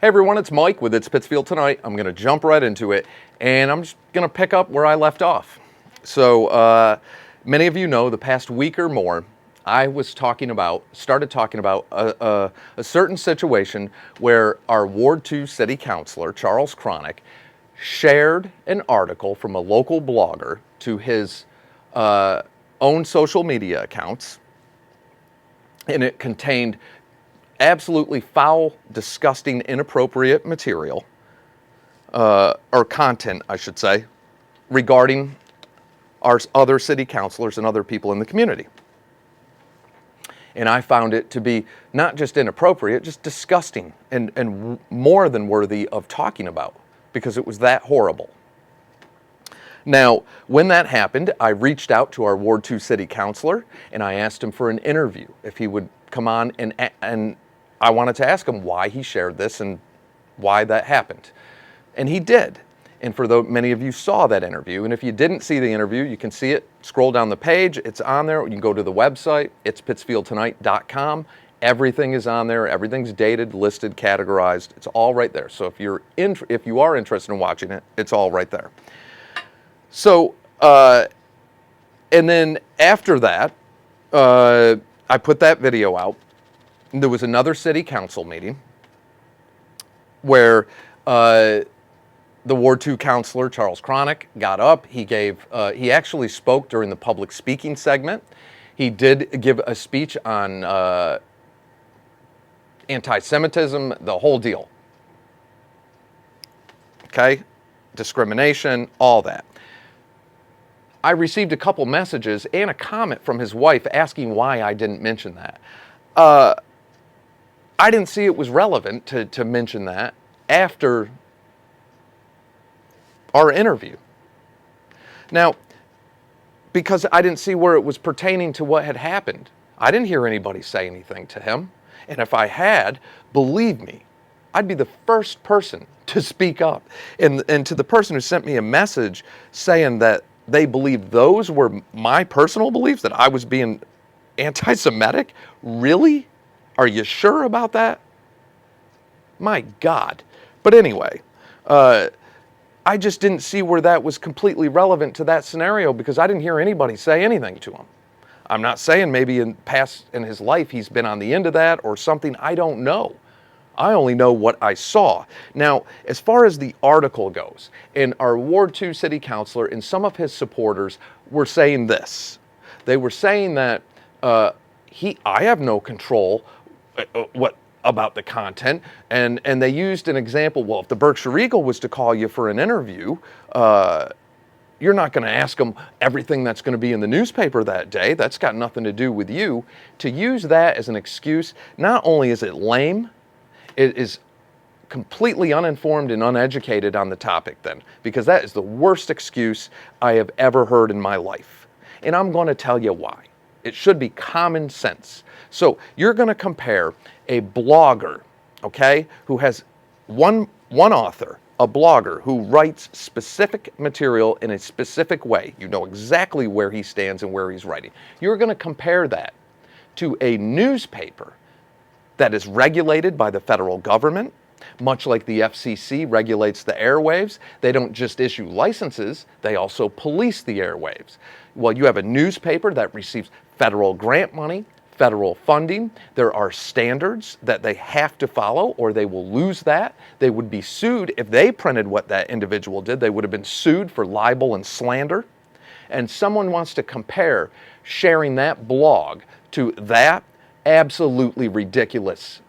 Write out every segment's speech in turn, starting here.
Hey everyone, it's Mike with It's Pittsfield Tonight. I'm going to jump right into it, and I'm just going to pick up where I left off. So, many of you know the past week or more, I started talking about a certain situation where our Ward 2 City Councilor, Charles Cronick, shared an article from a local blogger to his own social media accounts, and it contained absolutely foul, disgusting, inappropriate material, or content, I should say, regarding our other city councilors and other people in the community. And I found it to be not just inappropriate, just disgusting and more than worthy of talking about, because it was that horrible. Now, when that happened, I reached out to our Ward 2 City Councilor, and I asked him for an interview, if he would come on, and I wanted to ask him why he shared this and why that happened. And he did. And for many of you saw that interview, and if you didn't see the interview, you can see it. Scroll down the page, it's on there. You can go to the website, it's pittsfieldtonight.com. Everything is on there. Everything's dated, listed, categorized. It's all right there. So if you are interested in watching it, it's all right there. So, and then after that, I put that video out. There was another city council meeting where the Ward 2 councilor, Charles Cronick, got up. He actually spoke during the public speaking segment. He did give a speech on anti-Semitism, the whole deal. Okay? Discrimination, all that. I received a couple messages and a comment from his wife asking why I didn't mention that. I didn't see it was relevant to mention that after our interview. Now, because I didn't see where it was pertaining to what had happened. I didn't hear anybody say anything to him. And if I had, believe me, I'd be the first person to speak up. And to the person who sent me a message saying that they believed those were my personal beliefs, that I was being anti-Semitic, really? Are you sure about that? My God. But anyway, I just didn't see where that was completely relevant to that scenario because I didn't hear anybody say anything to him. I'm not saying maybe in his life he's been on the end of that or something. I don't know. I only know what I saw. Now, as far as the article goes, and our Ward 2 City Councilor and some of his supporters were saying this. They were saying that I have no control about the content, and they used an example. Well, if the Berkshire Eagle was to call you for an interview, you're not going to ask them everything that's going to be in the newspaper that day. That's got nothing to do with you. To use that as an excuse, not only is it lame, it is completely uninformed and uneducated on the topic then, because that is the worst excuse I have ever heard in my life. And I'm going to tell you why. It should be common sense. So you're going to compare a blogger, okay, who has one author, a blogger who writes specific material in a specific way. You know exactly where he stands and where he's writing. You're going to compare that to a newspaper that is regulated by the federal government, much like the FCC regulates the airwaves. They don't just issue licenses, they also police the airwaves. Well, you have a newspaper that receives federal grant money, federal funding. There are standards that they have to follow or they will lose that. They would be sued if they printed what that individual did. They would have been sued for libel and slander. And someone wants to compare sharing that blog to that. Absolutely ridiculous.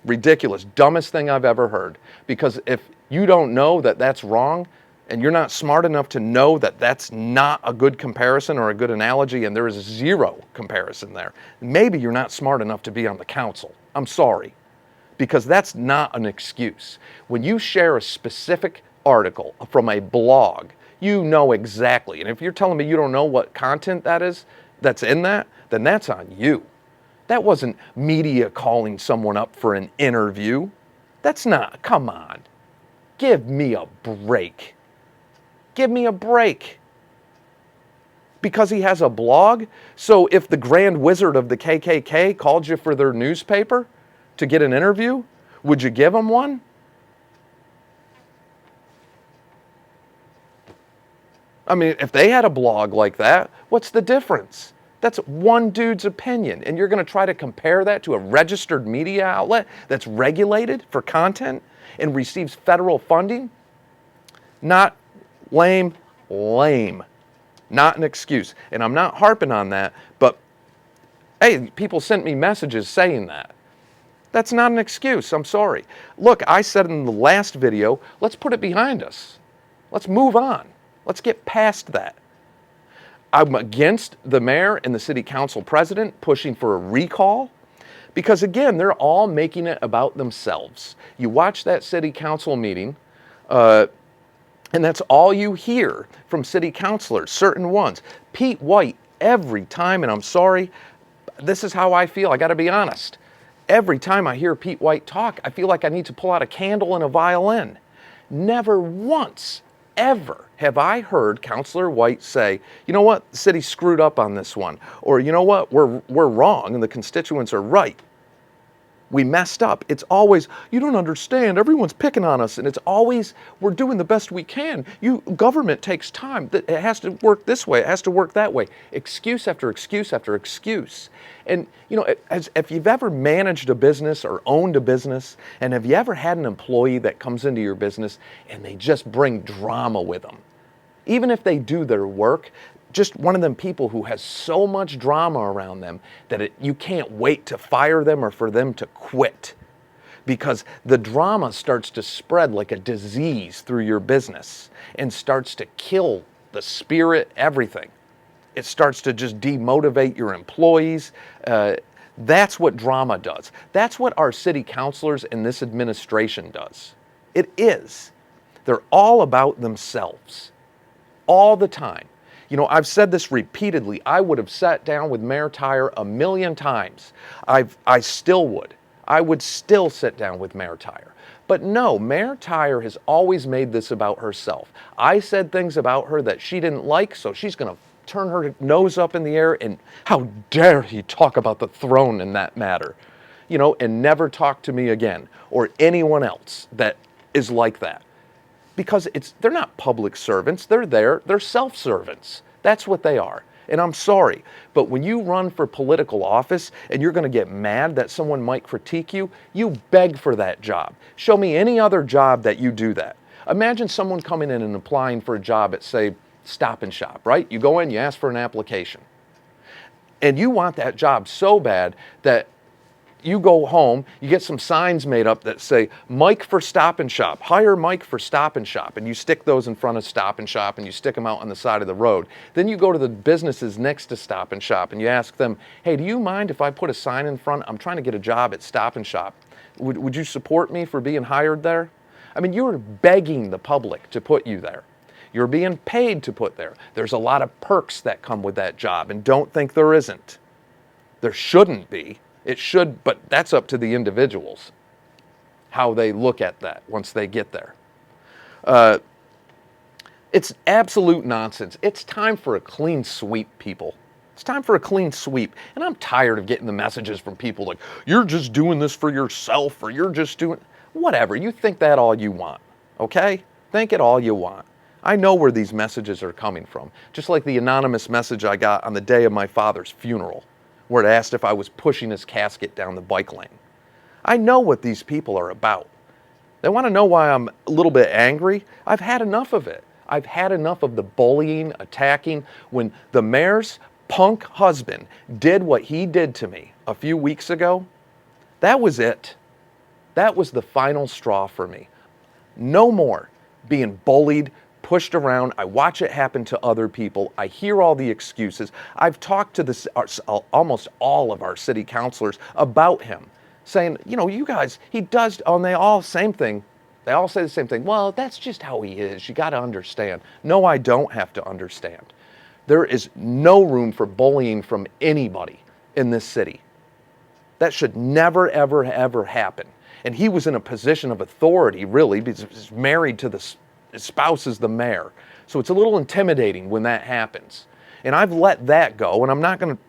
Ridiculous. Dumbest thing I've ever heard. Because if you don't know that that's wrong, and you're not smart enough to know that that's not a good comparison or a good analogy, and there is zero comparison there, maybe you're not smart enough to be on the council. I'm sorry. Because that's not an excuse. When you share a specific article from a blog, you know exactly. And if you're telling me you don't know what content that is, that's in that, then that's on you. That wasn't media calling someone up for an interview. That's not, come on. Give me a break. Give me a break. Because he has a blog? So if the Grand Wizard of the KKK called you for their newspaper to get an interview, Would you give them one? I mean, if they had a blog like that, what's the difference? That's one dude's opinion, and you're going to try to compare that to a registered media outlet that's regulated for content and receives federal funding? Not lame. Not an excuse. And I'm not harping on that, but hey, people sent me messages saying that. That's not an excuse. I'm sorry. Look, I said in the last video, let's put it behind us. Let's move on. Let's get past that. I'm against the mayor and the city council president pushing for a recall because, again, they're all making it about themselves. You watch that city council meeting, and that's all you hear from city councilors, certain ones. Pete White, every time, and I'm sorry, this is how I feel, I got to be honest. Every time I hear Pete White talk, I feel like I need to pull out a candle and a violin. Never once ever have I heard Councilor White say, you know what, the city screwed up on this one, or you know what, we're wrong and the constituents are right. We messed up. It's always, you don't understand, everyone's picking on us, and it's always, we're doing the best we can. Government takes time. It has to work this way, it has to work that way. Excuse after excuse after excuse. And you know, if you've ever managed a business or owned a business, and have you ever had an employee that comes into your business and they just bring drama with them? Even if they do their work, just one of them people who has so much drama around them that you can't wait to fire them or for them to quit, because the drama starts to spread like a disease through your business and starts to kill the spirit, everything. It starts to just demotivate your employees. That's what drama does. That's what our city councilors and this administration does. It is. They're all about themselves all the time. You know, I've said this repeatedly. I would have sat down with Mayor Tyre a million times. I still would. I would still sit down with Mayor Tyre. But no, Mayor Tyre has always made this about herself. I said things about her that she didn't like, so she's going to turn her nose up in the air and how dare he talk about the throne in that matter, you know, and never talk to me again or anyone else that is like that. Because they're not public servants, they're self-servants. That's what they are. And I'm sorry, but when you run for political office and you're going to get mad that someone might critique you, you beg for that job. Show me any other job that you do that. Imagine someone coming in and applying for a job at, say, Stop and Shop, right? You go in, you ask for an application. And you want that job so bad that you go home, you get some signs made up that say, Mike for Stop and Shop, hire Mike for Stop and Shop. And you stick those in front of Stop and Shop and you stick them out on the side of the road. Then you go to the businesses next to Stop and Shop and you ask them, hey, do you mind if I put a sign in front? I'm trying to get a job at Stop and Shop. Would you support me for being hired there? I mean, you're begging the public to put you there. You're being paid to put there. There's a lot of perks that come with that job, and don't think there isn't. There shouldn't be. It should, but that's up to the individuals, how they look at that once they get there. It's absolute nonsense. It's time for a clean sweep, people. It's time for a clean sweep. And I'm tired of getting the messages from people like, you're just doing this for yourself, or you're just doing, whatever. You think that all you want, okay? Think it all you want. I know where these messages are coming from. Just like the anonymous message I got on the day of my father's funeral, where it asked if I was pushing his casket down the bike lane. I know what these people are about. They want to know why I'm a little bit angry. I've had enough of it. I've had enough of the bullying, attacking. When the mayor's punk husband did what he did to me a few weeks ago, that was it. That was the final straw for me. No more being bullied, pushed around. I watch it happen to other people. I hear all the excuses. I've talked to almost all of our city councilors about him, saying, you know, you guys, he does, and they all same thing. They all say the same thing. Well, that's just how he is. You got to understand. No, I don't have to understand. There is no room for bullying from anybody in this city. That should never, ever, ever happen. And he was in a position of authority, really, because he's married to his spouse is the mayor. So it's a little intimidating when that happens. And I've let that go, and I'm not going to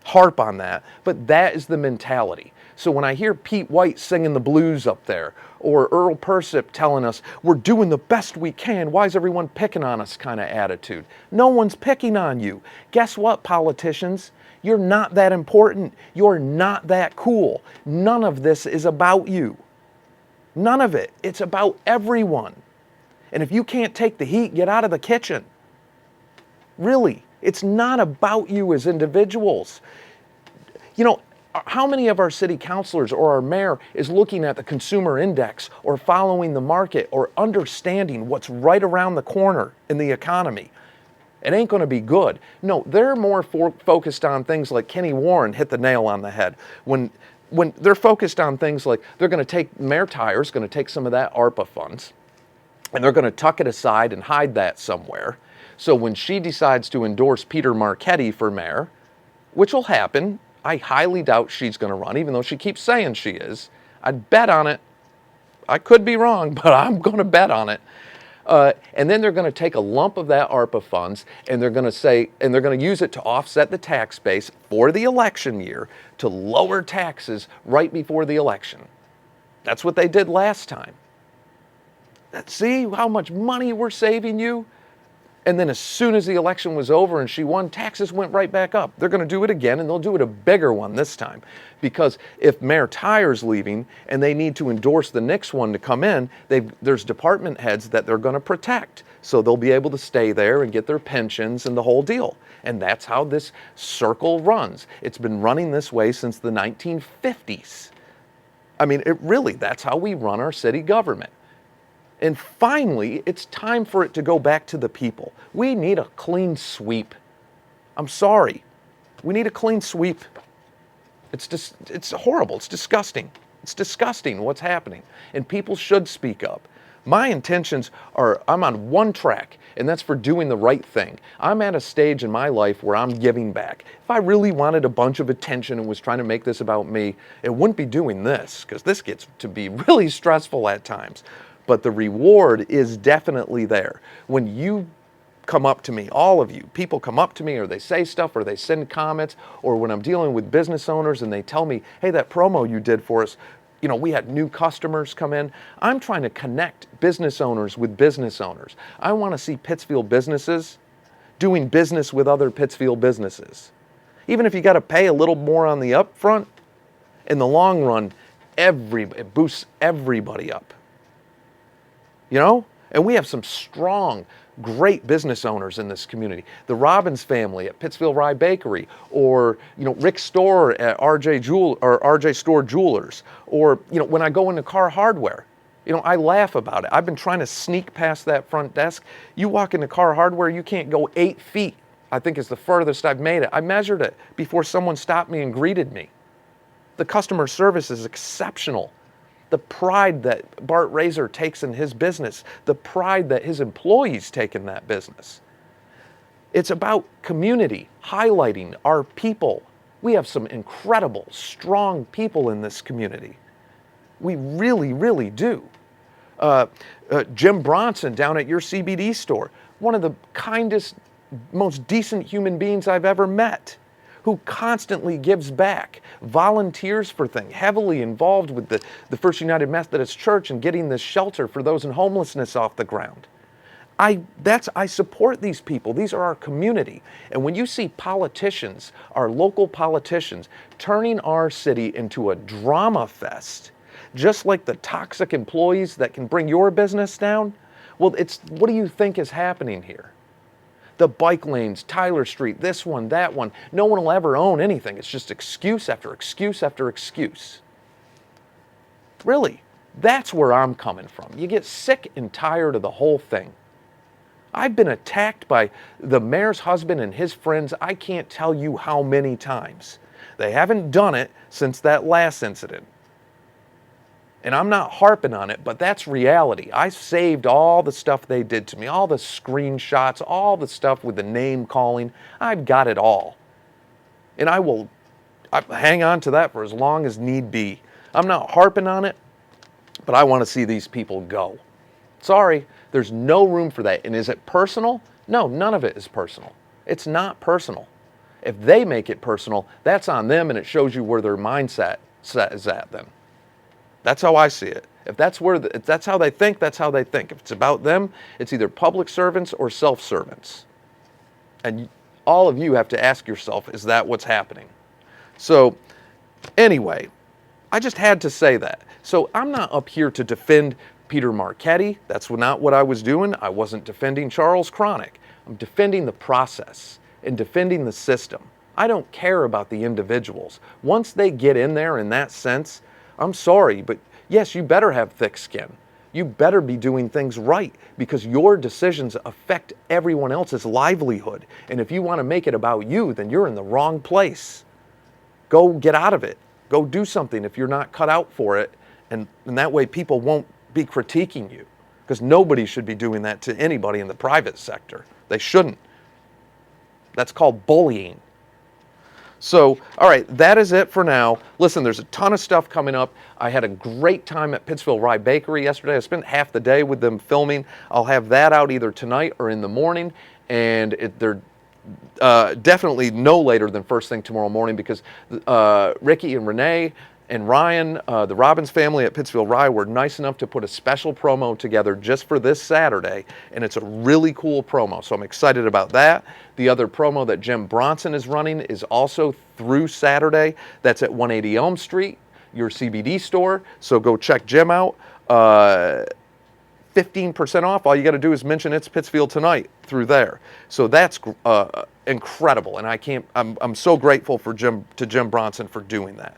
harp on that, but that is the mentality. So when I hear Pete White singing the blues up there, or Earl Persip telling us we're doing the best we can, why is everyone picking on us kind of attitude? No one's picking on you. Guess what, politicians? You're not that important. You're not that cool. None of this is about you. None of it. It's about everyone. And if you can't take the heat, get out of the kitchen. Really, it's not about you as individuals. You know, how many of our city councilors or our mayor is looking at the consumer index or following the market or understanding what's right around the corner in the economy? It ain't going to be good. No, they're more focused on things like Kenny Warren hit the nail on the head. When they're focused on things like they're going to take, Mayor Tyer's going to take some of that ARPA funds and they're going to tuck it aside and hide that somewhere. So when she decides to endorse Peter Marchetti for mayor, which will happen, I highly doubt she's going to run, even though she keeps saying she is. I'd bet on it. I could be wrong, but I'm going to bet on it. And then they're going to take a lump of that ARPA funds and they're going to use it to offset the tax base for the election year to lower taxes right before the election. That's what they did last time. See how much money we're saving you? And then as soon as the election was over and she won, taxes went right back up. They're going to do it again, and they'll do it a bigger one this time. Because if Mayor Tyer's leaving and they need to endorse the next one to come in, there's department heads that they're going to protect. So they'll be able to stay there and get their pensions and the whole deal. And that's how this circle runs. It's been running this way since the 1950s. I mean, that's how we run our city government. And finally, it's time for it to go back to the people. We need a clean sweep. I'm sorry. We need a clean sweep. It's horrible. It's disgusting. It's disgusting what's happening. And people should speak up. My intentions are, I'm on one track, and that's for doing the right thing. I'm at a stage in my life where I'm giving back. If I really wanted a bunch of attention and was trying to make this about me, it wouldn't be doing this, because this gets to be really stressful at times. But the reward is definitely there. When you come up to me, all of you, people come up to me or they say stuff or they send comments, or when I'm dealing with business owners and they tell me, hey, that promo you did for us, you know, we had new customers come in. I'm trying to connect business owners with business owners. I want to see Pittsfield businesses doing business with other Pittsfield businesses. Even if you got to pay a little more on the upfront, in the long run, it boosts everybody up. You know? And we have some strong, great business owners in this community. The Robbins family at Pittsfield Rye Bakery, or Rick Storr at RJ Store Jewelers, or when I go into Car Hardware, I laugh about it. I've been trying to sneak past that front desk. You walk into Car Hardware, you can't go 8 feet. I think is the furthest I've made it. I measured it before someone stopped me and greeted me. The customer service is exceptional. The pride that Bart Razor takes in his business, the pride that his employees take in that business. It's about community, highlighting our people. We have some incredible, strong people in this community. We really, really do. Jim Bronson down at your CBD store, one of the kindest, most decent human beings I've ever met, who constantly gives back, volunteers for things, heavily involved with the First United Methodist Church and getting this shelter for those in homelessness off the ground. I support these people. These are our community. And when you see politicians, our local politicians, turning our city into a drama fest, just like the toxic employees that can bring your business down, well, what do you think is happening here? The bike lanes, Tyler Street, this one, that one. No one will ever own anything. It's just excuse after excuse after excuse. Really, that's where I'm coming from. You get sick and tired of the whole thing. I've been attacked by the mayor's husband and his friends, I can't tell you how many times. They haven't done it since that last incident. And I'm not harping on it, but that's reality. I saved all the stuff they did to me, all the screenshots, all the stuff with the name calling. I've got it all. And I hang on to that for as long as need be. I'm not harping on it, but I want to see these people go. Sorry, there's no room for that. And is it personal? No, none of it is personal. It's not personal. If they make it personal, that's on them, and it shows you where their mindset says that then. That's how I see it. If that's how they think, that's how they think. If it's about them, it's either public servants or self-servants. And all of you have to ask yourself, is that what's happening? So anyway, I just had to say that. So I'm not up here to defend Peter Marchetti. That's not what I was doing. I wasn't defending Charles Cronick. I'm defending the process and defending the system. I don't care about the individuals. Once they get in there in that sense, I'm sorry, but yes, you better have thick skin. You better be doing things right because your decisions affect everyone else's livelihood. And if you want to make it about you, then you're in the wrong place. Go get out of it. Go do something if you're not cut out for it. And that way people won't be critiquing you because nobody should be doing that to anybody in the private sector. They shouldn't. That's called bullying. So, all right, that is it for now. Listen, there's a ton of stuff coming up. I had a great time at Pittsfield Rye Bakery yesterday. I spent half the day with them filming. I'll have that out either tonight or in the morning. And they're definitely no later than first thing tomorrow morning because Ricky and Renee and Ryan, the Robbins family at Pittsfield Rye, were nice enough to put a special promo together just for this Saturday, and it's a really cool promo, so I'm excited about that. The other promo that Jim Bronson is running is also through Saturday. That's at 180 Elm Street, your CBD store, so go check Jim out. 15% off. All you got to do is mention It's Pittsfield Tonight through there. So that's incredible, and I'm so grateful to Jim Bronson for doing that.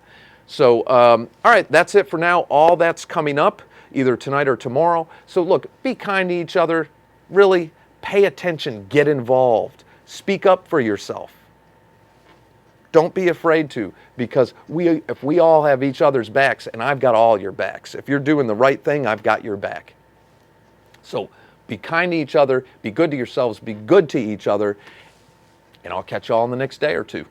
So, all right, that's it for now. All that's coming up either tonight or tomorrow. So look, be kind to each other. Really, pay attention. Get involved. Speak up for yourself. Don't be afraid to, because if we all have each other's backs, and I've got all your backs. If you're doing the right thing, I've got your back. So be kind to each other. Be good to yourselves. Be good to each other. And I'll catch you all in the next day or two.